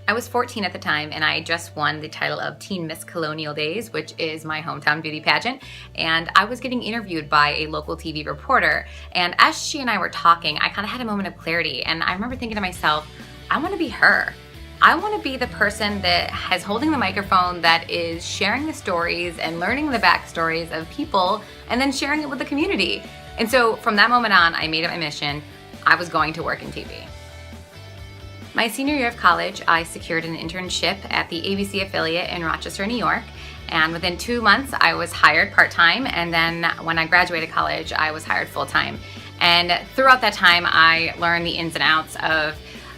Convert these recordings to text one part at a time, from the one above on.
I was 14 at the time, and I just won the title of Teen Miss Colonial Days, which is my hometown beauty pageant. And I was getting interviewed by a local TV reporter. And as she and I were talking, I kind of had a moment of clarity. And I remember thinking to myself, I want to be her. I want to be the person that is holding the microphone, that is sharing the stories and learning the backstories of people and then sharing it with the community. And so from that moment on, I made it my mission. I was going to work in TV. My senior year of college, I secured an internship at the ABC affiliate in Rochester, New York. And within 2 months, I was hired part-time. And then when I graduated college, I was hired full-time. And throughout that time, I learned the ins and outs of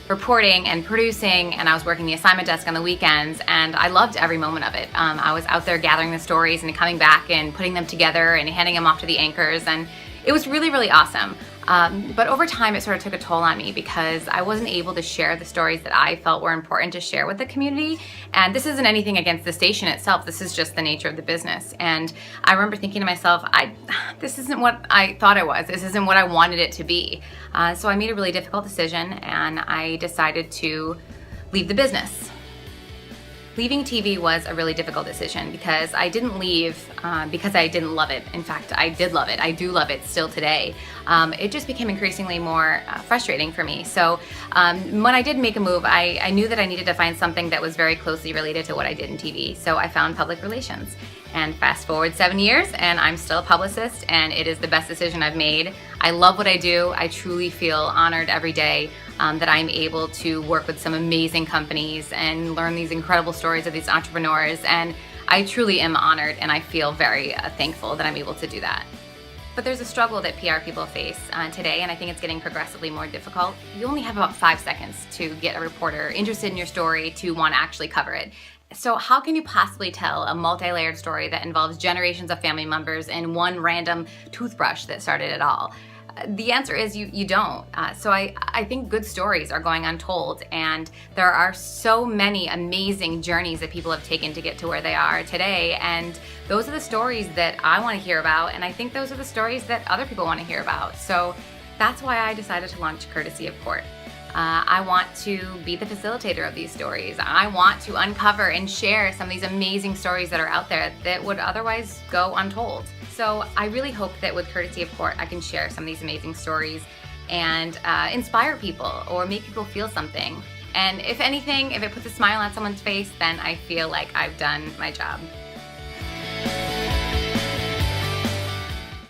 reporting and producing, and I was working the assignment desk on the weekends, and I loved every moment of it. I was out there gathering the stories and coming back and putting them together and handing them off to the anchors, and it was really, really awesome. But over time, it sort of took a toll on me because I wasn't able to share the stories that I felt were important to share with the community. And this isn't anything against the station itself. This is just the nature of the business. And I remember thinking to myself, this isn't what I thought it was. This isn't what I wanted it to be. So I made a really difficult decision, and I decided to leave the business. Leaving TV was a really difficult decision because I didn't leave because I didn't love it. In fact, I did love it. I do love it still today. It just became increasingly more frustrating for me. So when I did make a move, I knew that I needed to find something that was very closely related to what I did in TV. So I found public relations. And fast forward 7 years, and I'm still a publicist, and it is the best decision I've made. I love what I do. I truly feel honored every day that I'm able to work with some amazing companies and learn these incredible stories of these entrepreneurs. And I truly am honored, and I feel very thankful that I'm able to do that. But there's a struggle that PR people face today, and I think it's getting progressively more difficult. You only have about 5 seconds to get a reporter interested in your story to want to actually cover it. So how can you possibly tell a multi-layered story that involves generations of family members and one random toothbrush that started it all? The answer is you don't. So I think good stories are going untold, and there are so many amazing journeys that people have taken to get to where they are today, and those are the stories that I want to hear about, and I think those are the stories that other people want to hear about. So that's why I decided to launch Courtesy of Court. I want to be the facilitator of these stories. I want to uncover and share some of these amazing stories that are out there that would otherwise go untold. So I really hope that with Courtesy of Court, I can share some of these amazing stories and inspire people or make people feel something. And if anything, if it puts a smile on someone's face, then I feel like I've done my job.